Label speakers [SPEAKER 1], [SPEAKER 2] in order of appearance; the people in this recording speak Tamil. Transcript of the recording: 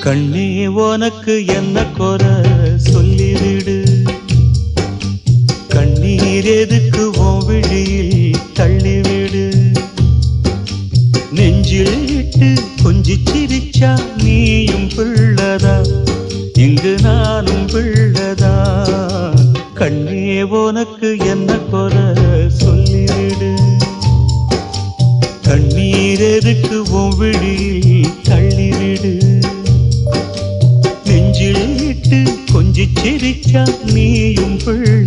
[SPEAKER 1] கண்ணே உனக்கு என்ன குறை சொல்லிவிடு. கண்ணீர் எதுக்கு உன் விழியில் தள்ளிவிடு. நெஞ்சில் இட்டு கொஞ்சி சிரிச்சா நீயும் பிள்ளதா, இங்கு நானும் பிள்ளதா. கண்ணே உனக்கு என்ன குறை சொல்லிவிடு. கண்ணீர் எதுக்கு உன் விழியில் தள்ளிவிடு. நெஞ்சில் இட்டு கொஞ்சி சிரிச்சா நீயும் பிள்ளை.